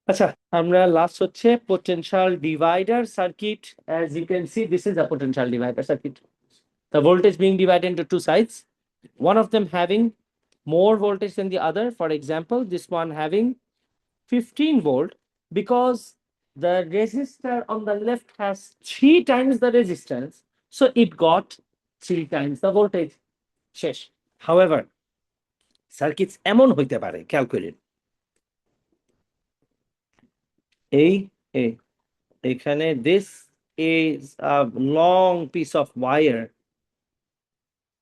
আচ্ছা, আমরা লাস্ট হচ্ছে potential divider circuit. As you can see, this is a potential divider circuit. The voltage being divided into two sides, one of them having more voltage than the other. For example, this one having 15 volt, because the resistor on the left has 3 times the resistance, so it got 3 times the voltage. শেষ। However, circuits এমন হইতে পারে, calculate এই এই এখানে this is a long piece of wire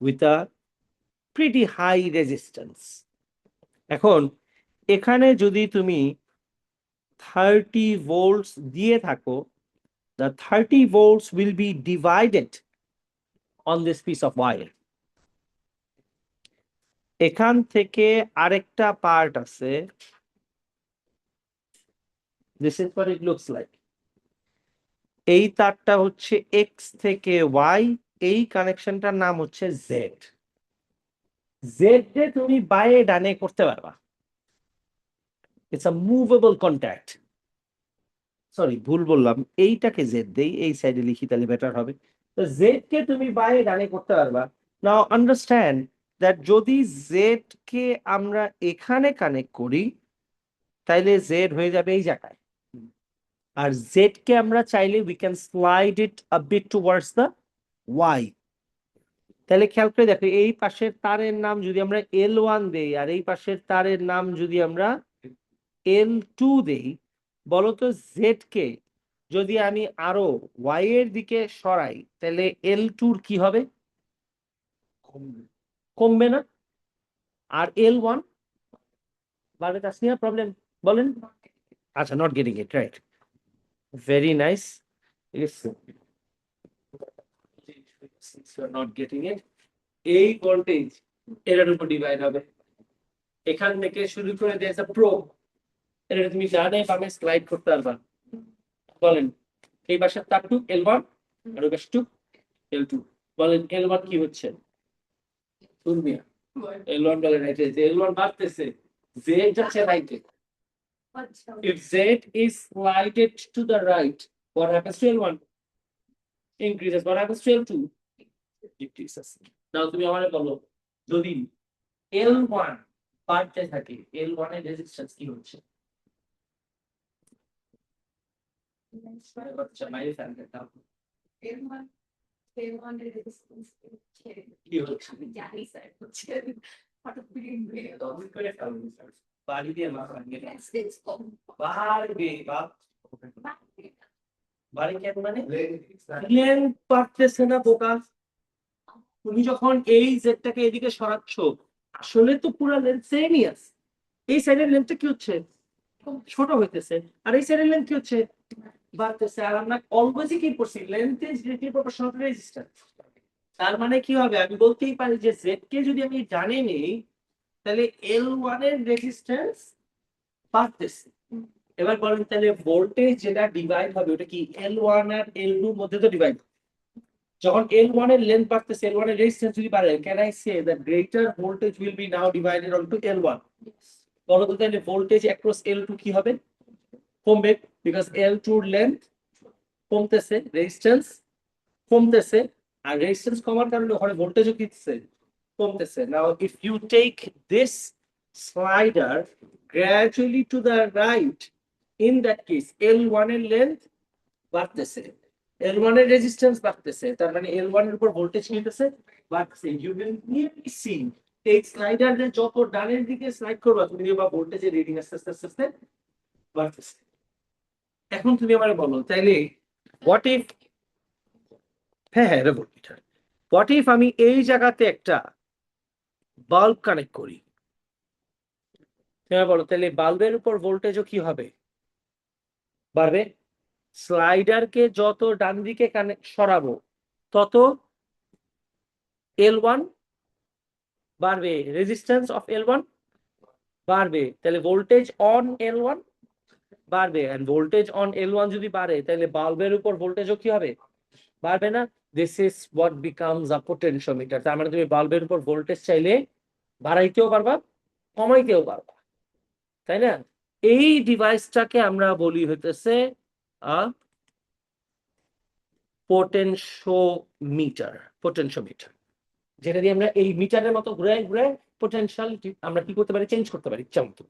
with a pretty high resistance. এখন এখানে যদি তুমি 30 volts দিয়ে থাকো, the 30 volts will be divided on this piece of wire. এখান থেকে আরেকটা পার্ট আছে, this is what it looks like. এই তারটা হচ্ছে x থেকে y, এই কানেকশনটার নাম হচ্ছে z. z তে তুমি বায়ে ডানে করতে পারবা, it's a movable contact. Sorry, ভুল বললাম, এইটাকে জেড দেই, এই সাইডে লিখি তাহলে বেটার হবে। তো জেড কে তুমি বায়ে ডানে করতে পারবা। নাও আন্ডারস্ট্যান্ড দ্যাট যদি জেড কে আমরা এখানে কানেক্ট করি, তাইলে জেড হয়ে যাবে এই জায়গায়। আর জেড কে আমরা চাইলে we can slide it a bit towards the Y. তাহলে খেয়াল করে দেখো, এই পাশের তারের নাম যদি আমরা L1 দেই, আর এই পাশের তারের নাম যদি আমরা L2 দেই, বলতো জেড কে যদি আমি আরো ওয়াই এর দিকে সরাই, তাহলে L2 কি হবে? কমবে না? আর L1 বাড়বে, তাসনিয়া প্রবলেম বলেন। আচ্ছা, not getting it right, very nice. Not getting ইট, এই ভোল্টেজ এটার উপর ডিভাইড হবে। এখান থেকে শুরু করে দেয়ার আ প্রোব, এটা তুমি জানে বামে স্লাইড করতে পারবা। বলেন, এই পাশের তার টু L1 আর ওই পাশে টু L2। বলেন L1 কি হচ্ছে? শুনবিয়া L1 বলেন রাইটে, যে L1 বাড়তেছে, Z যাচ্ছে রাইটে। If Z is slided to the right, what happens to L1? Increases. What happens to L2? Decreases. Now তুমি আমারে বলো, যদি L1 বাড়তে থাকে, L1 এর রেজিস্ট্যান্স কি হচ্ছে? মাইরে ফেলতে দাও। কি হচ্ছে? দমন করে ফেলুন স্যার। বাড়ি দিয়ে মাথা ভেঙে বাড়বে বাপ। বাড়ি কেন মানে? লেন্থ পারতেছে না বোকা। তুমি যখন এই জেডটাকে এদিকে সরাচ্ছ, আসলে তো পুরো লেন্থ সেমই আছে। এই সাইডের লেন্থটা কি হচ্ছে? ছোট হইতেছে, আর এই সাইডের লেন্থ কি হচ্ছে? বাড়তেছে। আর আমরা অলওয়েজই কি করছি, length is directly proportional to resistance. তার মানে কি হবে, আমি বলতেই পারি যে জেড কে যদি আমি জানি নেই, তাহলে L1 এর রেজিস্ট্যান্স বাড়তেছে। এবার বলেন, তাহলে ভোল্টেজ যেটা ডিভাইড হবে ওটা কি L1 আর L2 এর মধ্যে তো ডিভাইড। যখন L1 এর লেন্থ বাড়তেছে, L1 এর রেজিস্ট্যান্স যদি বাড়ে, can I say that greater voltage will be now divided অনটু L1? বলো তো, তাহলে ভোল্টেজ অ্যাক্রস L2 কি হবে? কমবে, বিকজ L2 এর লেন্থ কমতেছে, রেজিস্ট্যান্স কমতেছে, আর রেজিস্ট্যান্স কমার কারণে ওখানে ভোল্টেজও কিচ্ছে কমতেছে। Now if you take this slider gradually to the right, in that case L1 এর লেন্থ বাড়তেছে, L1 এর রেজিস্ট্যান্স বাড়তেছে, তার মানে L1 এর উপর ভোল্টেজ নিতেছে বাড়তেছে। ইউ উইল ক্লিয়ারলি সি এই স্লাইডারে যত ডানের দিকে স্লাইড করবা, তুমি দেখবা ভোল্টেজের রিডিং আস্তে আস্তে আস্তে আস্তে বাড়তেছে। এখন তুমি আমাকে বলো, তাইলে হোয়াট ইফ, হ্যাঁ হ্যাঁ ভোল্টমিটার, হোয়াট ইফ আমি এই জায়গাতে একটা বাল্ব কানেক্ট করি? হ্যাঁ বলো, তাহলে বাল্বের উপর ভোল্টেজও কি হবে? বাড়বে। স্লাইডারকে যত ডান দিকে সরাবো, তত L1 বাড়বে, রেজিস্ট্যান্স অফ L1 বাড়বে, তাহলে ভোল্টেজ অন L1 বাড়বে। এন্ড ভোল্টেজ অন L1 যদি বাড়ে, তাহলে বাল্বের উপর ভোল্টেজও কি হবে? বাড়বে না? This is what becomes a potentiometer. তার মানে তুমি বাল্বের উপর ভোল্টেজ চাইলে বাড়াইতেও পারবা, কমাইতেও পারবা, তাই না? এই ডিভাইসটাকে আমরা বলি হইতেছে পোটেনশিওমিটার, যেটা দিয়ে আমরা এই মিটারের মতো ঘুরে ঘুরে পোটেনশিয়াল আমরা কি করতে পারি, চেঞ্জ করতে পারি ইচ্ছা মতো।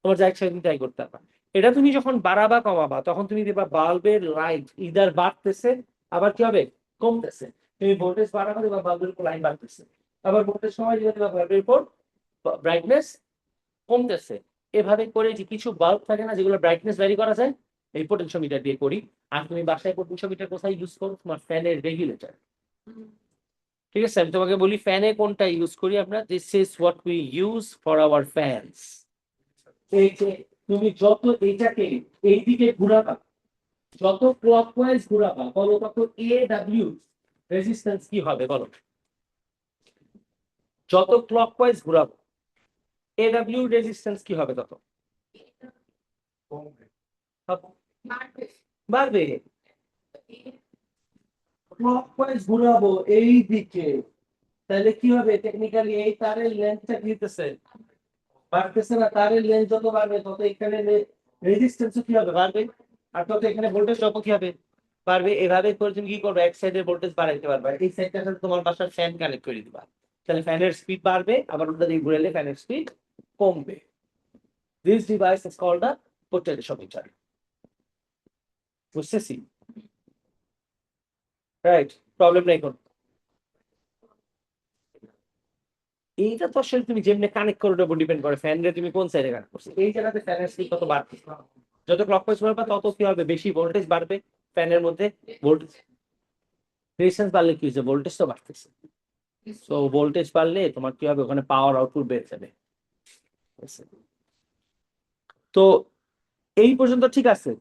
তোমার যা ইচ্ছা তুমি তাই করতে পারবা। এটা তুমি যখন বাড়াবা কমাবা তখন তুমি দেখবা বাল্বের লাইট ইদার বাড়তেছে, আবার কি হবে, কমতেছে। তুমি ভোল্টেজ বাড়াবা দেখবা বাল্বের উপর লাইন বাড়তেছে, আবার ভোল্টেজ সময় দিলে দেখবা বাল্বের উপর ব্রাইটনেস কমতেছে। এভাবে করে যে কিছু বাল্ব থাকে না যেগুলো ব্রাইটনেস ভ্যারি করা যায়, এই পোটেনশিওমিটার দিয়ে করি। আর তুমি বাসায় পোটেনশিওমিটার কোথায় ইউজ করো, তোমার ফ্যানের রেগুলেটর। ঠিক আছে, আমি তোমাকে বলি ফ্যানে কোনটা ইউজ করি আমরা, this is what we use for our fans. এই যে তুমি যত এইটাকে এইদিকে ঘুরাবা, যত ক্লকওয়াইজ ঘুরাবা, বলো তত এ ডাব্লিউ রেজিস্ট্যান্স কি হবে বলো। যত ক্লকওয়াইজ ঘুরাবো এ ডাব্লিউ রেজিস্ট্যান্স কি হবে তত বাড়বে। ক্লকওয়াইজ ঘুরাবো এই দিকে, তাহলে কি হবে, টেকনিক্যালি এই তারের লেন্থটা কি হতেছে, বাড়তেছে না। তারের লেন্থ যত বাড়বে তত এখানে রেজিস্ট্যান্সও কি হবে, বাড়বে। আর তত এখানে ভোল্টেজ যত কি হবে, বাড়বে। এভাবে করে তুমি কি করবে, এক সাইডের ভোল্টেজ বাড়াইতে পারবে, এই সাইডটার সাথে তোমার বাসার ফ্যান কানেক্ট করে দিবা, তাহলে ফ্যানের স্পিড বাড়বে, আবার ওটা দিয়ে ঘুরাইলে ফ্যানের স্পিড কমবে। This device is called a potentiometer. বুঝতেছি, রাইট? প্রবলেম নেই কোন। এইটা তো আসলে তুমি যেমনি কানেক্ট করো ওটার উপর ডিপেন্ড করে, ফ্যান রে তুমি কোন সাইডে কানেক্ট করছো। এই জায়গাতে ফ্যানের স্পিড কত বাড়বে, যত ক্লকওয়াইজ বাড়বে তত কি হবে, বেশি ভোল্টেজ বাড়বে ফ্যানের মধ্যে। ভোল্টেজ রেজিস্ট্যান্স বাড়লে কি হচ্ছে, ভোল্টেজ তো বাড়তেছে। তো ভোল্টেজ বাড়লে তোমার কি হবে, ওখানে পাওয়ার আউটপুট বেড়ে যাবে। তো এই পর্যন্ত ঠিক আছে।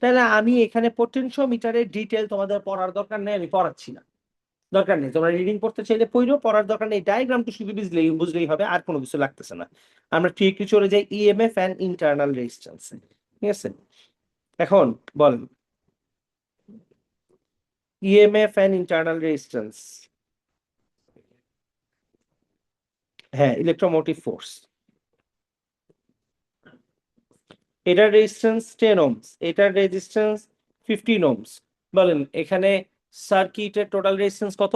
তাহলে আমি এখানে পোটেনশিওমিটারের ডিটেল তোমাদের পড়ার দরকার নেই, আমি পড়াচ্ছি না, দরকার নেই। তোমরা রিডিং পড়তে চাইলে পড়ো, পড়ার দরকার নেই। ডায়াগ্রামটা শুধু বুঝলেই হবে, আর কোনো কিছু লাগতেছে না। আমরা ঠিক চলে যাই ইএমএফ অ্যান্ড ইন্টারনাল রেজিস্ট্যান্স। ঠিক আছে, এখন বলেন ইএমএফ অ্যান্ড ইন্টারনাল রেজিস্ট্যান্স। হ্যাঁ, ইলেকট্রোমোটিভ ফোর্স। এটার রেজিস্ট্যান্স 10 ohms, এটার রেজিস্ট্যান্স 15 ohms। বলেন এখানে সার্কিটের টোটাল রেজিস্ট্যান্স কত,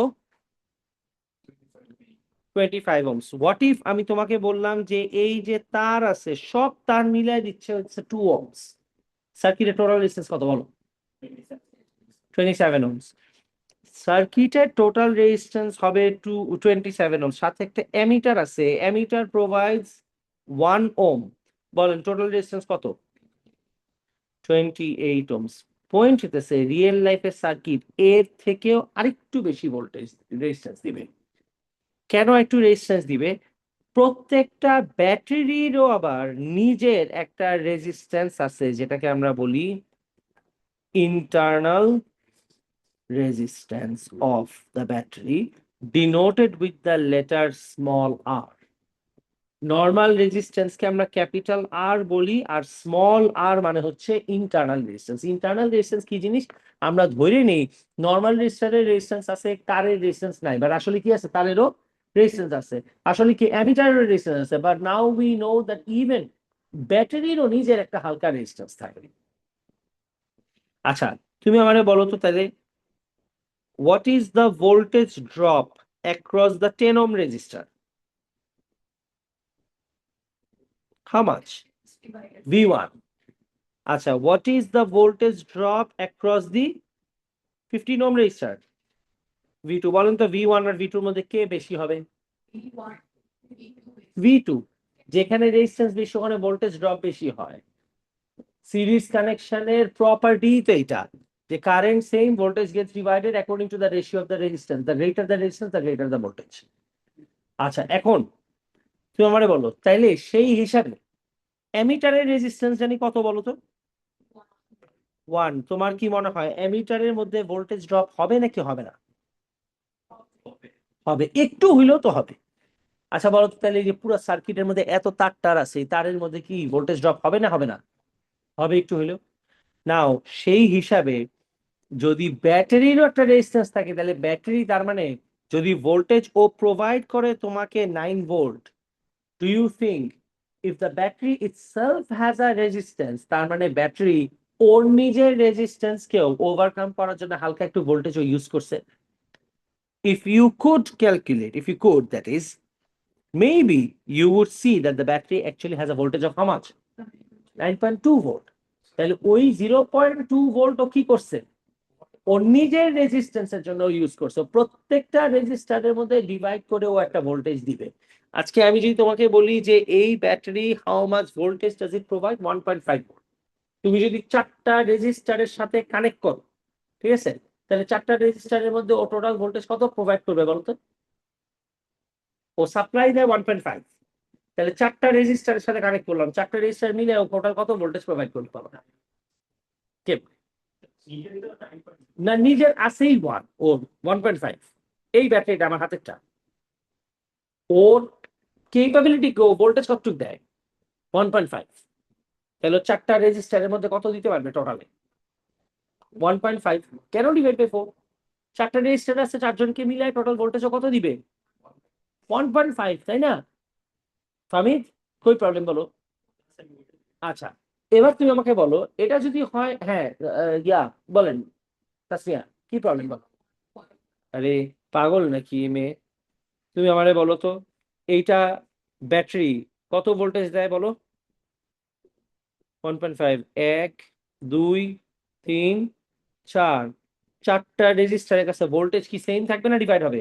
25 ohms। হোয়াট ইফ আমি তোমাকে বললাম যে এই যে তার আছে সব তার মিলাই দিচ্ছে হচ্ছে 2 ohms, সার্কিটের টোটাল রেজিস্ট্যান্স কত বলো, 27 ohms। সার্কিটের টোটাল রেজিস্ট্যান্স হবে 27 ohms, সাথে একটা অ্যামিটার আছে, অ্যামিটার প্রোভাইডস 1 ohm। বলেন টোটাল রেজিস্ট্যান্স কত, 28 ohms। পয়েন্ট হতেছে রিয়েল লাইফের সার্কিট এর থেকেও আরেকটু বেশি ভোল্টেজ রেজিস্ট্যান্স দিবে। কেন একটু রেজিস্ট্যান্স দিবে, প্রত্যেকটা ব্যাটারিরও আবার নিজের একটা রেজিস্ট্যান্স আছে, যেটাকে আমরা বলি internal resistance of the battery, denoted with the letter small R. Normal রেজিস্ট্যান্সকে আমরা ক্যাপিটাল আর বলি, আর স্মল আর মানে হচ্ছে ইন্টারনাল রেজিস্ট্যান্স। ইন্টারনাল রেজিস্ট্যান্স কি জিনিস, আমরা ধরে নেই নর্মাল রেজিস্টারের রেজিস্ট্যান্স আছে, তারের রেজিস্ট্যান্স নাই, বাট আসলে কি আছে, তারেরও রেজিস্ট্যান্স আছে। আসলে কি অ্যামিটারেরও রেজিস্ট্যান্স আছে, but now we know that even ব্যাটারিরও নিজের একটা হালকা রেজিস্ট্যান্স থাকে। আচ্ছা, তুমি আমারে বলো তো তাহলে, what is the voltage drop across the 10 ohm register? How much? V1. আচ্ছা, what is the voltage drop across the 15 ohm resistor? V2। বলেন তো V1 আর V2 এর মধ্যে কে বেশি হবে? V2। যেখানে রেজিস্ট্যান্স বেশি ওখানে ভোল্টেজ ড্রপ বেশি হয়। সিরিজ কানেকশনের প্রপার্টি তো এটা, যে current same, voltage gets divided according to the ratio of the resistance, the greater the resistance the greater the voltage. আচ্ছা, এখন তুমি আমারে বলো তাইলে সেই হিসাবে অ্যামিটারের রেজিস্ট্যান্স জানি কত বলো তো? 1। তোমার কি মনে হয় অ্যামিটারের মধ্যে ভোল্টেজ ড্রপ হবে নাকি হবে না? হবে, একটু হইলেও তো হবে। আচ্ছা বলো তো তাহলে এই যে পুরো সার্কিটের মধ্যে এত তার আছে, এই তারের মধ্যে কি ভোল্টেজ ড্রপ হবে না হবে না? হবে একটু হইলেও। নাও সেই হিসাবে যদি ব্যাটারিরও একটা রেজিস্ট্যান্স থাকে, তাহলে ব্যাটারি তার মানে যদি ভোল্টেজ ও প্রোভাইড করে তোমাকে 9 volt, do you think if the battery itself has a resistance, তার মানে ব্যাটারি ওর নিজের রেজিস্ট্যান্স কেও ওভারকাম করার জন্য হালকা একটু ভোল্টেজ ও ইউজ করছে। If you could calculate, if you could, that is, maybe you would see that the battery actually has a voltage of how much? 9.2 volt. তাহলে ওই 0.2 ভোল্ট ও কি করছে? ওর নিজের রেজিস্ট্যান্সের জন্য ইউজ করছে। প্রত্যেকটা রেজিস্টারের মধ্যে ডিভাইড করে ও একটা ভোল্টেজ দিবে। আজকে আমি যদি তোমাকে বলি যে এই battery how much voltage does it provide, 1.5 volt. তুমি যদি চারটা রেজিস্টারের সাথে কানেক্ট করো, ঠিক আছে, তাহলে চারটা রেজিস্টারের মধ্যে ও টোটাল ভোল্টেজ কত প্রোভাইড করবে বলতো? ও সাপ্লাই দেয় 1.5। তাহলে চারটা রেজিস্টারের সাথে কানেক্ট করলাম, চারটা রেজিস্টার মিলে ও টোটাল কত ভোল্টেজ প্রোভাইড করতে পারবো না? কে না, নিজের আসেই ওর 1.5। এই ব্যাটারিটা আমার হাতেরটা, ওর কেপাবিলিটি ও ভোল্টেজ কতটুকু দেয়? 1.5। তাহলে চারটা রেজিস্টারের মধ্যে কত দিতে পারবে টোটালে? 1.5। কেন ডিভাইড বাই 4? চারটা রেজিস্টার আছে, চারজনকে মিলায় টোটাল ভোল্টেজও কত দিবে? 1.5, তাই না? ফামিদ, কই প্রবলেম বলো? আচ্ছা, এবার তুমি আমাকে বলো এটা যদি হয়, হ্যাঁ, ইয়া বলেন তাসমিয়া, কি প্রবলেম বলো? আরে পাগল নাকি মেয়ে? তুমি আমারে বলো তো, এইটা ব্যাটারি কত ভোল্টেজ দেয় বলো? 1.5। 1, 2, 3, 4, চারটা রেজিস্টারের কাছে ভোল্টেজ কি সেম থাকবে না ডিভাইড হবে?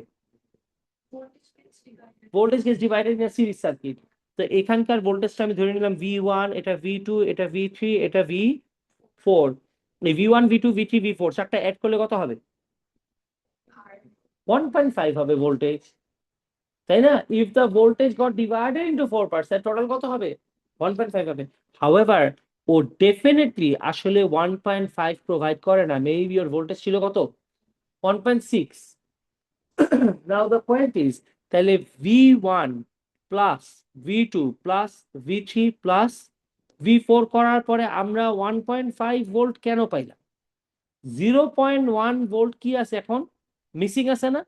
Voltage gets divided in series circuit. তো এখানকার ভোল্টেজটা আমি ধরে নিলাম V1, এটা V2, এটা V3, এটা V4। এই V1, V2, V3, V4 চারটা অ্যাড করলে কত হবে? 1.5 হবে ভোল্টেজ, তাই না? If the voltage goat divided into 4 parts, total কত হবে? 1.5 হবে। হাউএভার ও ডেফিনেটলি আসলে 1.5 প্রোভাইড করে না, মেবি ওর ভোল্টেজ ছিল কত? 1.6। নাও দ্য পয়েন্ট ইজ, তাহলে V1 plus V2 plus V3 plus V4 করার পরে আমরা 1.5 ভোল্ট কেন পাইলাম? 0.1 ভোল্ট কি আছে এখন? মিসিং আছে না?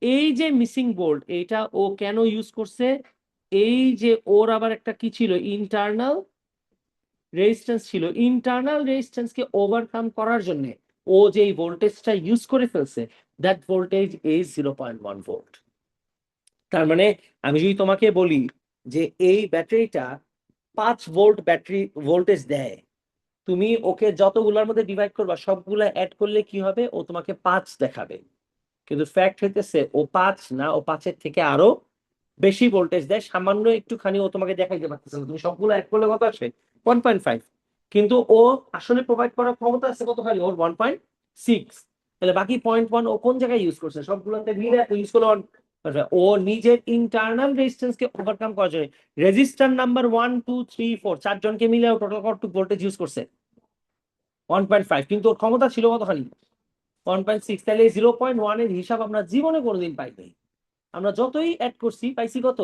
এই যে মিসিং ভোল্ট, এইটা ও কেন ইউজ করছে? এই যে ওর আবার একটা কি ছিল, ইন্টারনাল রেজিস্ট্যান্স ছিল, ইন্টারনাল রেজিস্ট্যান্স কে ওভারকাম করার জন্য ও যে ভোল্টেজটা ইউজ করে ফেলছে, দ্যাট ভোল্টেজ ইজ 0.1 ভোল্ট। তার মানে আমি যদি তোমাকে বলি যে এই ব্যাটারিটা 5 ভোল্ট ব্যাটারি ভোল্টেজ দেয়, তুমি ওকে যতগুলোর মধ্যে ডিভাইড করবা সবগুলা অ্যাড করলে কি হবে? ও তোমাকে 5 দেখাবে। কিন্তু ফ্যাক্ট হইতেছে ও 5 না, ও 5-এর থেকে আরো বেশি ভোল্টেজ দেয়। সামান্য একটুখানি ও তোমাকে দেখাইতে পারতেছে না, তুমি সবগুলো অ্যাড করলে কত আসে? 1.5। কিন্তু ও আসলে প্রোভাইড করার ক্ষমতা আছে কত খালি? ওর 1.6। তাহলে বাকি 0.1 ও কোন জায়গায় ইউজ করছে? সবগুলোতে মিলে ইউজ করলো ও নিজের ইন্টারনাল রেজিস্ট্যান্স কে ওভারকাম করার জন্য। রেজিস্ট্যান্স নাম্বার 1, 2, 3, 4 চারজনকে মিলে টোটাল কত ভোল্টেজ ইউজ করছে? 1.5। কিন্তু ওর ক্ষমতা ছিল কতখানি? 1.6। তাহলে 0.1 এর হিসাব আমরা জীবনে কোনোদিন পাই নাই। আমরা যতই অ্যাড করছি পাইছি কত?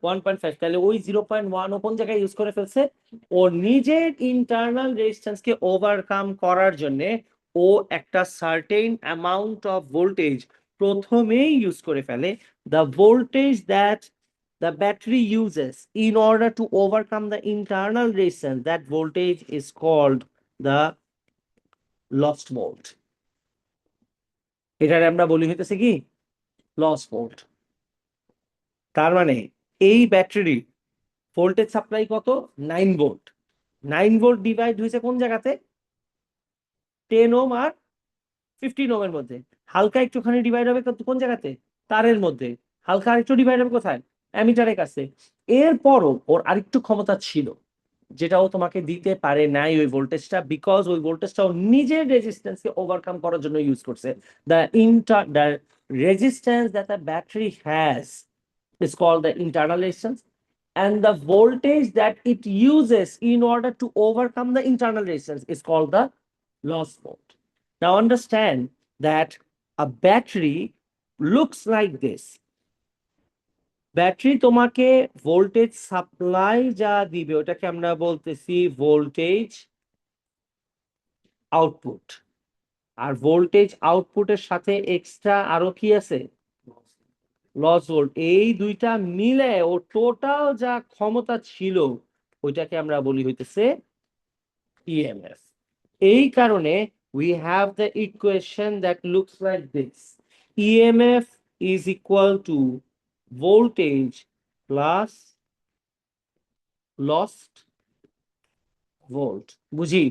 1.5। তাহলে ওই 0.1 ও কোন জায়গায় ইউজ করে ফেলছে? ও নিজের ইন্টারনাল রেজিস্ট্যান্স কে ওভারকাম করার জন্য ও একটা সার্টেন অ্যামাউন্ট অফ ভোল্টেজ প্রথমেই ইউজ করে ফেলে। The voltage that the battery uses in order to overcome the internal resistance, that voltage is called the lost volt. এটার আমরা বলি হইতেছে কি? Loss volt. তার মানে এই ব্যাটারি ভোল্টেজ সাপ্লাই কত? 9 ভোল্ট। 9 ভোল্ট ডিভাইড হয়েছে কোন জায়গাতে? 10 ওহম আর 15 ওহমের মধ্যে। হালকা একটুখানি ডিভাইড হবে কোন জায়গাতে? তারের মধ্যে। হালকা আরেকটু ডিভাইড হবে কোথায়? অ্যামিটারের কাছে। এরপরও ওর আরেকটু ক্ষমতা ছিল, যেটা ও তোমাকে দিতে পারে নাই ওই ভোল্টেজটা, বিকজ ওই ভোল্টেজটা ও নিজের রেজিস্ট্যান্সকে ওভারকাম করার জন্য ইউজ করছে। The resistance that the battery has is called the internal resistance, and the voltage that it uses in order to overcome the internal resistance is called the loss volt. Now understand that a battery looks like this. Battery তোমাকে voltage supply যা দিবে ওটাকে আমরা বলতেছি voltage output. আর voltage আউটপুটের সাথে extra আরো কি আছে? Loss volt. এই দুইটা মিলে ও টোটাল যা ক্ষমতা ছিল ওইটাকে আমরা বলি হইতেছে ইএমএফ। এই কারণে we have the equation that looks like this: EMF is equal to voltage plus lost volt। বুঝি?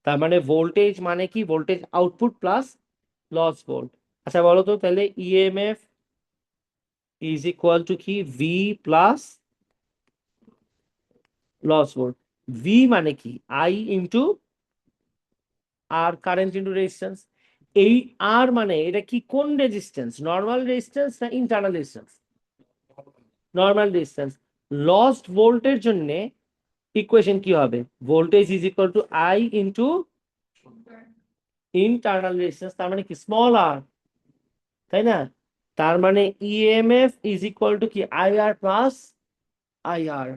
তার মানে ভোল্টেজ মানে কি? Voltage output plus loss volt. আচ্ছা বলো তো তাহলে ইএমএফ ইজ ইকুয়াল টু কি? V plus loss volt. V মানে কি? I into R, current into resistance. এই আর মানে এটা কি? কোন রেজিস্ট্যান্স? নর্মাল রেজিস্ট্যান্স না internal resistance? Normal resistance. Lost ভোল্টের জন্য ইকুয়েশন কি হবে? Voltage is equal to I into internal resistance, তার মানে কি? স্মল আর, তাই না? তার মানে ইএমএফ ইজ ইকুয়াল টু কি? IR plus IR.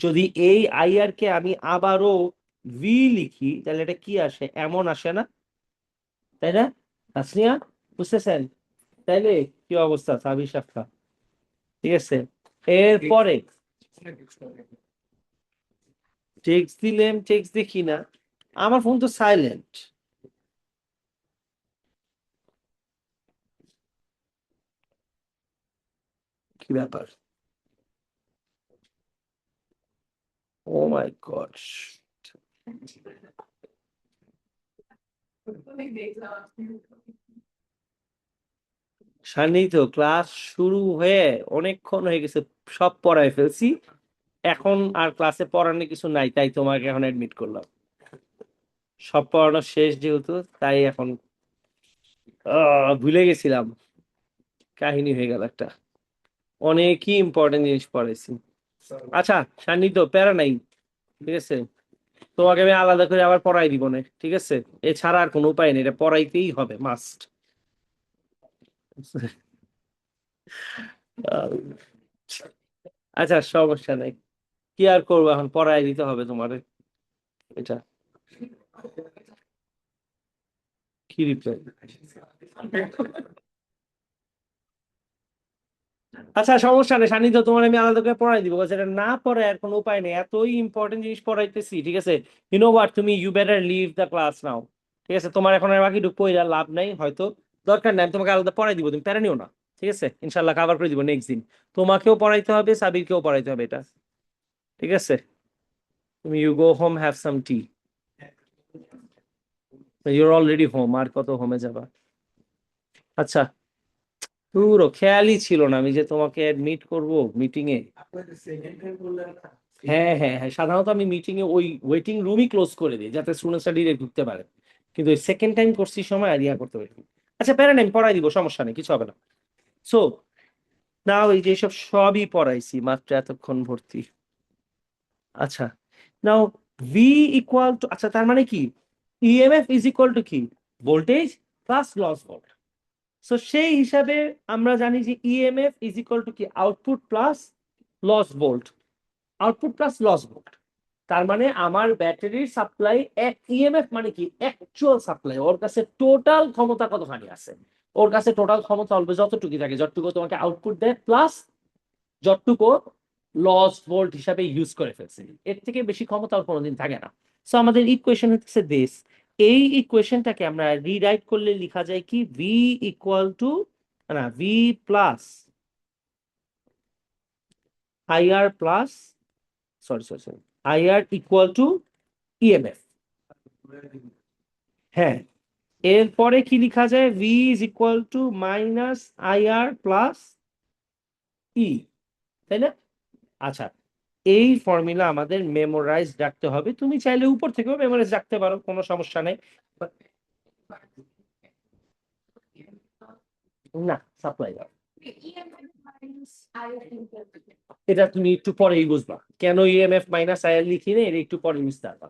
যদি এই আইআর কে আমি আবারও ভি লিখি তাহলে এটা কি আসে? এমন আসে না? তাই না তাসনিয়া? বুঝতেছেন? তাইলে কি অবস্থা সাবি সাফা? ঠিক আছে, এরপরে টেক্সট দিলেন, টেক্সট দেখি না, আমার ফোন তো সাইলেন্ট। কি ব্যাপার? ও মাই গড। সান্নিধ্য, ক্লাস শুরু হয়ে অনেকক্ষণ হয়ে গেছে, সব পড়ায় ফেলছি, এখন আর ক্লাসে পড়ানোর কিছু নাই, তাই তোমাকে এখন অ্যাডমিট করলাম। সব পড়ানো শেষ যেহেতু, তাই এখন ভুলে গেছিলাম, কাহিনী হয়ে গেল একটা। অনেকই ইম্পর্টেন্ট জিনিস পড়াইছি। আচ্ছা সান্নিধ্য, প্যারা নাই, ঠিক আছে? তোমাকে আমি আলাদা করে আবার পড়াই দিব না, ঠিক আছে? এছাড়া আর কোনো উপায় নেই, এটা পড়াইতেই হবে, মাস্ট। আচ্ছা সমস্যা নাই, কি আর করবো, এখন পড়াই দিতে হবে তোমার এটা। কি রিপ্লাই? আচ্ছা সমস্যা নেই সান্নিধ্য, তোমার আমি আলাদা করে পড়াই দিব, এটা না পড়ে আর কোনো উপায় নেই, এতই ইম্পর্টেন্ট জিনিস পড়াইতেছি, ঠিক আছে? ইউ নো হোয়াট, তুমি you better leave the class now, ঠিক আছে? তোমার এখন আর বাকি পড়ে লাভ নাই হয়তো, দরকার নাই, আমি তোমাকে আলাদা পড়াই দিব, তুমি প্যারা নিও না, ঠিক আছে? ইনশাল্লাহ কভার করে দিব নেক্সট দিন। তোমাকেও পড়াইতে হবে, সাবিরকেও পড়াইতে হবে এটা, ঠিক আছে? তুমি you go home, have some tea, your already home, আর কত হোমে যাবা? আচ্ছা, পুরো খেয়ালই ছিল না আমি যে তোমাকে অ্যাডমিট করব মিটিং এ। হ্যাঁ হ্যাঁ হ্যাঁ, সাধারণত আমি মিটিং এ ওই ওয়েটিং রুমই ক্লোজ করে দিই যাতে স্টুডেন্টসরা ডিরেক্ট ঢুকতে পারে, কিন্তু ওই সেকেন্ড টাইম করছি সময় আর ইয়া করতে পারি। আচ্ছা প্যারা নেই, আমি পড়াই দিব, সমস্যা নেই, কিছু হবে না। সো না, ওই যে সব সবই পড়াইছি মাত্র এতক্ষণ ভর্তি। আচ্ছা নাও, ভি ইকুয়াল টু, আচ্ছা তার মানে কি? ইএমএফ ইজ ইকুয়াল টু কি? Voltage plus loss volt. So সেই হিসাবে আমরা জানি যে ইএমএফ ইজ ইকুয়াল টু কি? Output plus loss volt. Output plus loss volt, তার মানে আমার ব্যাটারির সাপ্লাই, এক ইএমএফ মানে কি? অ্যাকচুয়াল সাপ্লাই, ওর কাছে টোটাল ক্ষমতা কতখানি আছে? ওর কাছে টোটাল ক্ষমতা অলওয়েজ যতটুকু থাকে, যতটুকু তোমাকে আউটপুট দেয় প্লাস যতটুকু লস ভোল্ট হিসাবে ইউজ করে ফেলছে, এর থেকে বেশি ক্ষমতা আর কোনোদিন থাকে না। সো আমাদের ইকুয়েশন হচ্ছে দিস। এই ইকুয়েশনটাকে আমরা রিরাইট করলে লেখা যায় কি? ভি ইকুয়াল টু, না, V plus IR plus, sorry sorry sorry, IR equal to EMF. হ্যাঁ, এরপরে কি লেখা যায়? V is equal to minus IR plus E, তাই না? আচ্ছা, এই ফর্মুলা আমাদের মেমোরাইজ রাখতে হবে, তুমি চাইলে উপর থেকেও মেমোরাইজ রাখতে পারো, কোনো সমস্যা নেই। না, সাপ্লাই দাও, এটা তুমি একটু পরেই বুঝবা কেন ইএমএফ মাইনাস আইআর লিখি না, এটা একটু পরে বুঝতে পারবা,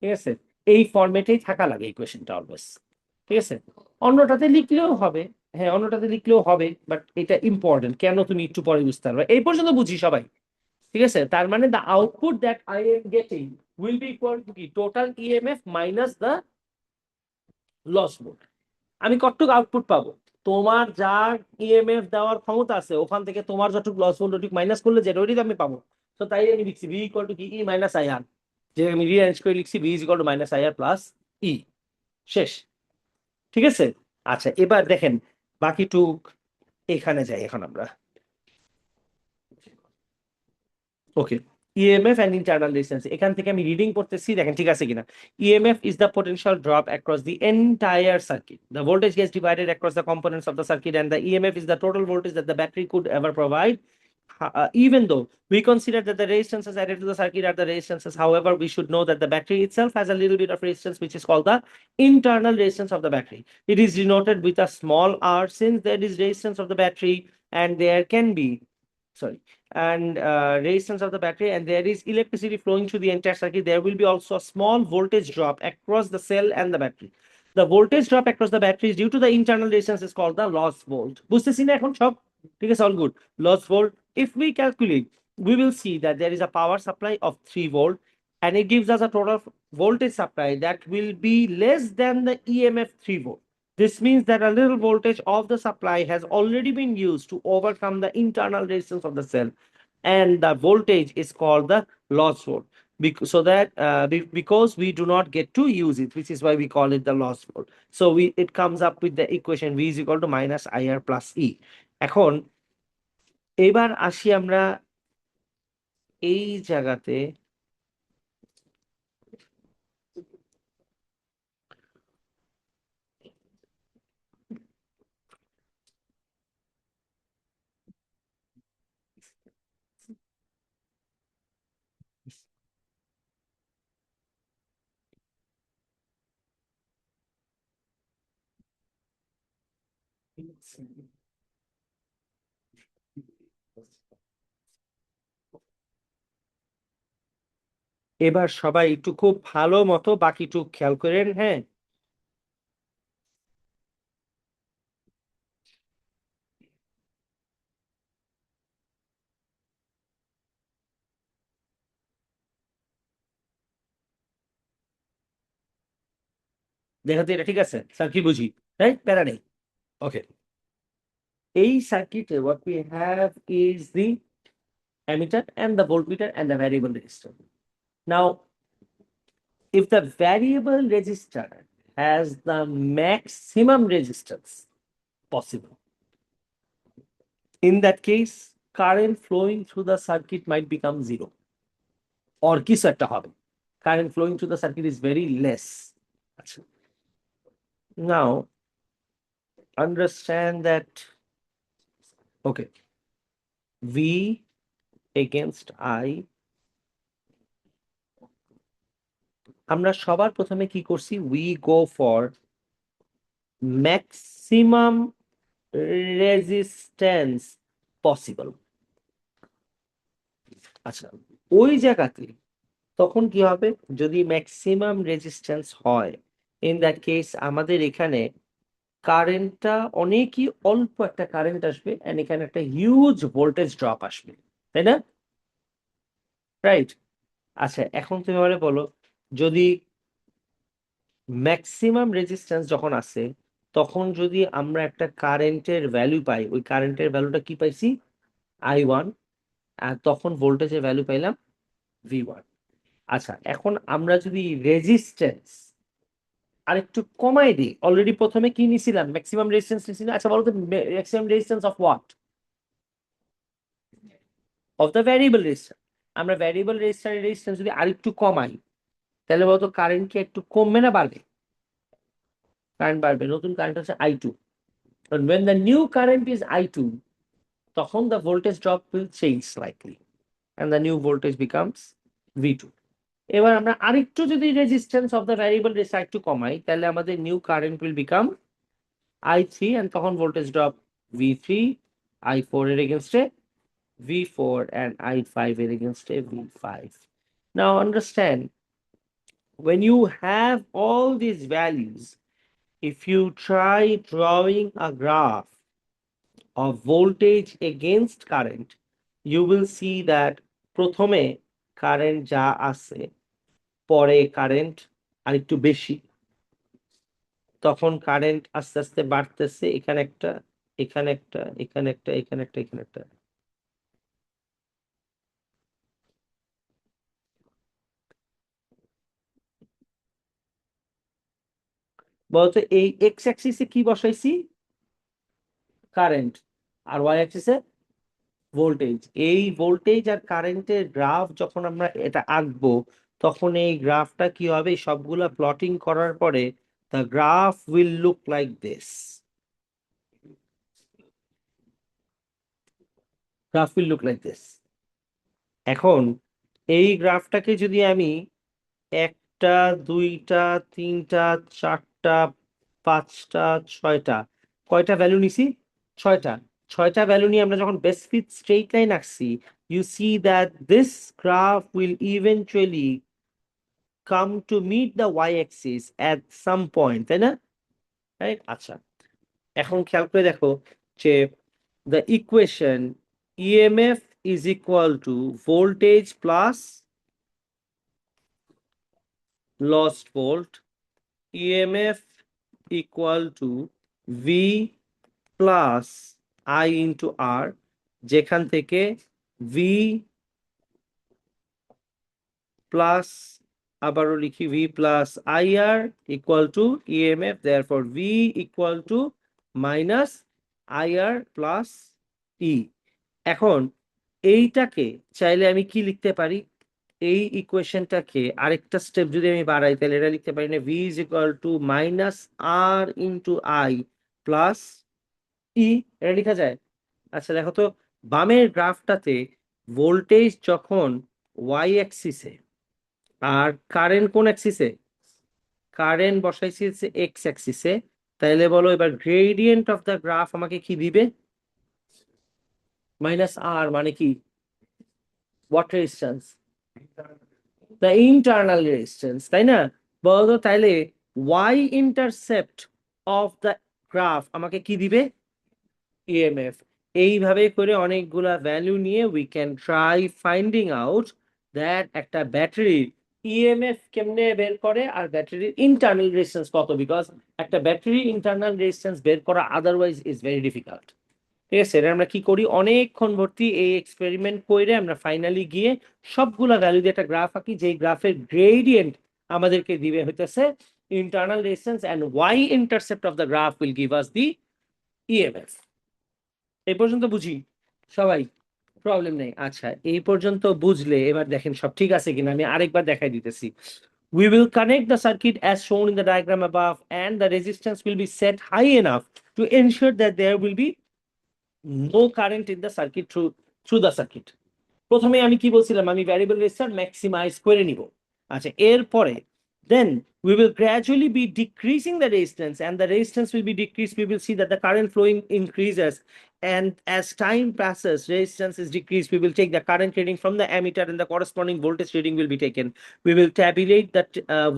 ঠিক আছে? এই ফরম্যাটেই থাকা লাগে ইকুয়েশনটা অলওয়েজ, ঠিক আছে? অন্যটাতে লিখলেও হবে, হ্যাঁ অন্যটাতে লিখলেও হবে, বাট এটা ইম্পর্টেন্ট, কেন তুমি একটু পরে বুঝতে পারবে, এই পর্যন্ত বুঝি সবাই, ঠিক আছে? তার মানে the output that I am getting will be equal to কি? Total EMF minus the loss mode. আমি কতটুকু আউটপুট পাবো? তোমার যা ইএমএফ দেওয়ার ক্ষমতা আছে ওখান থেকে তোমার যতটুকু লস ভোল্ট ওটুকু মাইনাস করলে যেটা, ওইটাই তো আমি পাবো। তো তাই আমি লিখছি ভি ইকুয়াল টু কি ই মাইনাস আই আর, যে আমি রিঅ্যারেঞ্জ করে লিখছি V is equal to minus I R plus E. শেষ। ঠিক আছে। আচ্ছা এবার দেখেন বাকিটুক এখানে যাই এখন আমরা। ওকে, ইএমএফ অ্যান্ড ইন্টারনাল রেজিস্ট্যান্স, এখান থেকে আমি রিডিং করতেছি, দেখেন ঠিক আছে কিনা। EMF is the potential drop across the entire circuit. The voltage gets divided across the components of the circuit, and the EMF is the total voltage that the battery could ever provide. Even though we consider that the resistances added to the circuit are the resistances, however, we should know that the battery itself has a little bit of resistance, which is called the internal resistance of the battery. It is denoted with a small r, since there is resistance of the battery and there can be, sorry, and resistance of the battery, and there is electricity flowing through the entire circuit, there will be also a small voltage drop across the cell and the battery. The voltage drop across the battery is due to the internal resistance is called the loss volt. বুঝতেছি না এখন সব? ঠিক আছে, all good. Loss volt, if we calculate, we will see that there is a power supply of 3 volt, and it gives us a total voltage supply that will be less than the EMF 3 volt. This means that a little voltage of the supply has already been used to overcome the internal resistance of the cell, and the voltage is called the loss volt. Because we do not get to use it, which is why we call it the loss volt. So it comes up with the equation V is equal to minus IR plus E. এখন এবার আসি আমরা এই জায়গাতে, এবার সবাই একটু খুব ভালো মতো বাকিটুক খেয়াল করেন, হ্যাঁ। দেখাতে এটা ঠিক আছে স্যার, কি বুঝি, তাই প্যারা নেই। ওকে, এই সার্কিটে what we have is the ammeter and the voltmeter and the variable resistor. Now, if the variable resistor has the maximum resistance possible, in that case, current flowing through the circuit might become zero. Or কিছু একটা হবে, current flowing through the circuit is very less. আচ্ছা, now understand that, okay, V against I, আমরা সবার প্রথমে কি করছি, we go for maximum resistance possible. আচ্ছা, ওই জায়গাতে তখন কি হবে, যদি ম্যাক্সিমাম রেজিস্ট্যান্স হয়, ইন দ্যাট কেস আমাদের এখানে কারেন্টটা অনেকই অল্প একটা কারেন্ট আসবে, এন্ড এখানে একটা হিউজ ভোল্টেজ ড্রপ আসবে, তাই না? রাইট। আচ্ছা এখন তুমি আমাকে বলো, যদি ম্যাক্সিমাম রেজিস্ট্যান্স যখন আসে, তখন যদি আমরা একটা কারেন্টের ভ্যালু পাই, ওই কারেন্টের ভ্যালুটা কি পাইছি, I1, আর তখন ভোল্টেজের ভ্যালু পাইলাম V1। আচ্ছা এখন আমরা যদি রেজিস্ট্যান্স আরেকটু কমাই দিই, অলরেডি প্রথমে কি নিছিলাম, ম্যাক্সিমাম রেজিস্ট্যান্স নিছিলাম, আচ্ছা বলো তো maximum resistance of what, of the variable resistance. আমরা ভ্যারিয়েবল রেজিস্ট্যান্সের রেজিস্ট্যান্স যদি আরেকটু কমাই, তাহলে বলতো কারেন্ট কি একটু কমবে না বাড়বে? কারেন্ট বাড়বে, নতুন কারেন্ট হচ্ছে I2, and when the new current is I2, তখন the voltage drop will change slightly and the new voltage becomes V2। এবার আমরা আরেকটু যদি resistance of the variable resistance একটু কমাই, তাহলে আমাদের new current will become I3, and তখন ভোল্টেজ ড্রপ V3, I4 এর এগেইনস্টে V4, and I5 এর এগেইনস্টে V5। Now understand, when you have all these values, if you try drawing a graph of voltage against current, you will see that প্রথমে current যা আছে, পরে current আরেকটু বেশি, তখন current আস্তে আস্তে বাড়তেছে, এখানে একটা, এখানে একটা, এখানে একটা, এখানে একটা, এখানে একটা, বলতো এই এক্স অ্যাক্সিসে কি বসাইছি, কারেন্ট, আর ওয়াই অ্যাক্সিসে ভোল্টেজ। এই ভোল্টেজ আর কারেন্টের গ্রাফ যখন আমরা এটা আঁকবো, তখন এই গ্রাফটা কি হবে, সবগুলা প্লটিং করার পরে the graph will look like this, graph will look like this. এখন এই গ্রাফটাকে যদি আমি একটা, দুইটা, তিনটা, চারটা, পাঁচটা, ছয়টা, কয়টা ভ্যালু নিছি, ছয়টা, ছয়টা ভ্যালু নিয়ে আমরা যখন বেস ফিট স্ট্রেইট লাইন আঁকছি, you see that this graph will eventually come to meet the y-axis at some point, তাই না? রাইট, আচ্ছা। এখন খেয়াল করে দেখো যে the equation EMF is equal to voltage plus lost volt, EMF equal to V plus I into R, যেখান থেকে V প্লাস, আবারও লিখি V plus IR equal to EMF, therefore V equal to minus IR plus E। এখন এইটাকে চাইলে আমি কি লিখতে পারি, এই ইকুয়েশনটাকে আরেকটা স্টেপ যদি আমি বাড়াই, তাহলে এটা লিখতে পারি না, V is equal to minus R into I plus E, এটা লেখা যায়। আচ্ছা দেখো তো, বামের গ্রাফটাতে ভোল্টেজ যখন ওয়াই অ্যাক্সিসে আর কারেন্ট কোন অ্যাক্সিসে, কারেন্ট বসাইছি হচ্ছে এক্স অ্যাক্সিসে, তাইলে বলো এবার গ্রেডিয়েন্ট অফ দ্য গ্রাফ আমাকে কি দিবে, মাইনাস আর, মানে কি, what resistance, the internal resistance, তাই না? বলো তাইলে Y intercept of the graph আমাকে কি দিবে, ইএমএফ। এইভাবে করে অনেকগুলা ভ্যালু নিয়ে we can try finding out that একটা ব্যাটারির ইএমএফ কেমনে বের করে আর ব্যাটারির ইন্টারনাল রেজিস্ট্যান্স কত, বিকজ একটা ব্যাটারি ইন্টারনাল রেজিস্ট্যান্স বের করা আদারওয়াইজ ইজ ভেরি ডিফিকাল্ট। ঠিক আছে, এটা আমরা কি করি, অনেকক্ষণ ভর্তি এই এক্সপেরিমেন্ট করে আমরা ফাইনালি গিয়ে সবগুলা ভ্যালু দিয়ে একটা গ্রাফ আঁকি, যেই গ্রাফের গ্রেডিয়েন্ট আমাদেরকে দিবে হইতেছে internal resistance, and Y intercept of the graph will give us the EMF. এই পর্যন্ত বুঝি সবাই, প্রবলেম নেই। আচ্ছা, এই পর্যন্ত বুঝলে এবার দেখেন সব ঠিক আছে কিনা, আমি আরেকবার দেখাই দিতেছি। We will connect the circuit as shown in the diagram above, and the resistance will be set high enough to ensure that there will be no current in the circuit through the circuit. প্রথমে আমি কি বলছিলাম, আমি variable resistance maximise করে নিব। আচ্ছা, এরপরে then we will gradually be decreasing the resistance, and the resistance will be decreased. We will see that the current flowing increases, and as time passes, resistance is decreased. We will take the current reading from the ammeter, and the corresponding voltage reading will be taken. We will tabulate that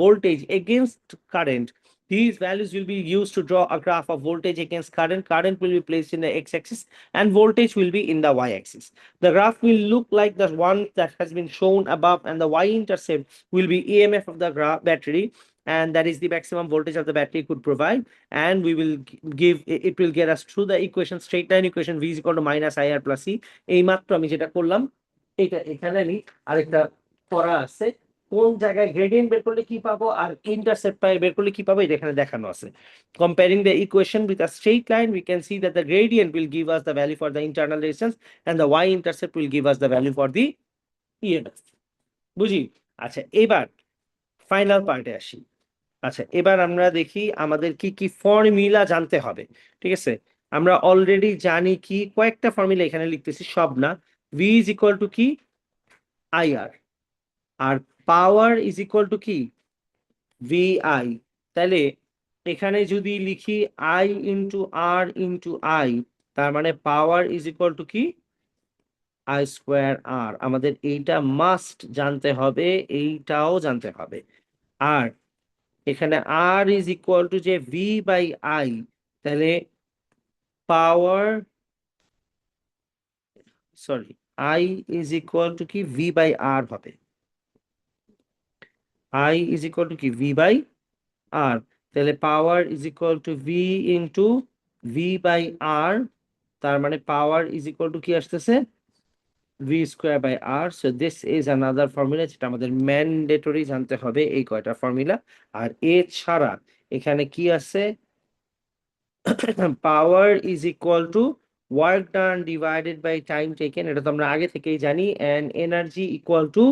voltage against current. These values will be used to draw a graph of voltage against current. Current will be placed in the x-axis and voltage will be in the y-axis. The graph will look like the one that has been shown above, and the y-intercept will be EMF of the battery, and that is the maximum voltage of the battery could provide. And we will give, it will get us through the equation, straight line equation, V is equal to minus IR plus C. এই মাত্র আমি যেটা করলাম, এটা এখানে আমি আরেকটা করা আছে, কোন জায়গায় গ্রেডিয়েন্ট বের করলে কি পাবো আর ইন্টারসেপ্ট বের করলে কি পাবো, এটা এখানে দেখানো আছে। Comparing the equation with a straight line, we can see that the gradient will give us the value for the internal resistance, and the y-intercept will give us the value for the EMF. বুঝি? আচ্ছা, এবার final পার্টে আসি। আচ্ছা, এবার আমরা দেখি আমাদের কি কি ফর্মুলা জানতে হবে। ঠিক আছে, আমরা অলরেডি জানি কি, কয়েকটা ফর্মুলা এখানে লিখতেছি, সব না। V ইজ ইকুয়াল টু কি, IR, আর পাওয়ার ইজ ইকুয়াল টু কি, VI। তাহলে এখানে যদি লিখি I into R into I, তার মানে পাওয়ার ইজ ইকুয়াল টু কি, I স্কোয়ার R। আমাদের এইটা মাস্ট জানতে হবে, এইটাও জানতে হবে। আর এখানে R ইজ ইকুয়াল টু যে V বাই I, তাহলে power, sorry, I is equal to কি, V বাই R হবে। I ইজ ইকুয়াল টু কি, V বাই R, তাহলে power is equal to V into V by R, তার মানে power is equal to কি আসতেছে, V square by R। So this is another formula, যেটা আমাদের mandatory জানতে হবে, এই কয়টা ফর্মুলা। আর এছাড়া এখানে কি আছে, power is equal to work done divided by time taken, এটা তো আমরা আগে থেকেই জানি, and energy equal to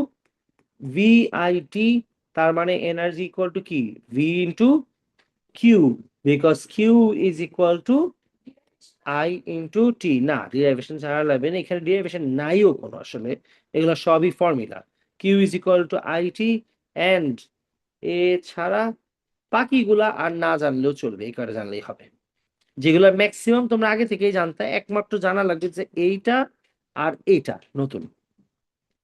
VIT, তার মানে এনার্জি ইকুয়াল টু কি, V into Q, because Q is equal to I into T. না, ডিরাইভেশন ছাড়া লাগবে না, এখানে ডিরাইভেশন নাইও কোনো আসলে, এগুলো সবই formula. Q is equal to I T and এ ছাড়া বাকিগুলা আর না জানলেও চলবে, এই করে জানলেই হবে। যেগুলো ম্যাক্সিমাম তোমরা আগে থেকেই জানতে, একমাত্র জানা লাগবে যে এইটা আর এইটা নতুন,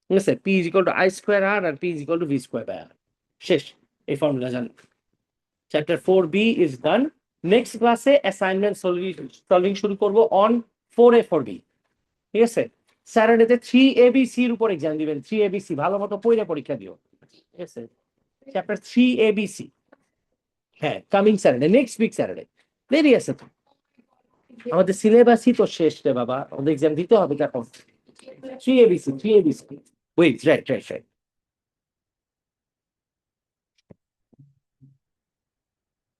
ঠিক আছে। P is equal to I square R, আর P is equal to V square by R, শেষ। এই ফর্মুলা জান। Chapter 4B is done. Next ক্লাসে অ্যাসাইনমেন্ট সলভিং শুরু করব অন 4A 4B, ঠিক আছে। স্যাটারডেতে 3ABC এর উপর এক্সাম দিবেন, 3ABC ভালো মতো পড়ে পরীক্ষা দিও, ঠিক আছে। চ্যাপ্টার 3ABC, হ্যাঁ, coming Saturday, next week Saturday. দেরি আছে তো, আমাদের সিলেবাসই তো শেষ রে বাবা, আমাদের এক্সাম দিতে হবে কখন। 3ABC wait, right right right.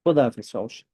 খোদা হাফিজ, সমস্যা।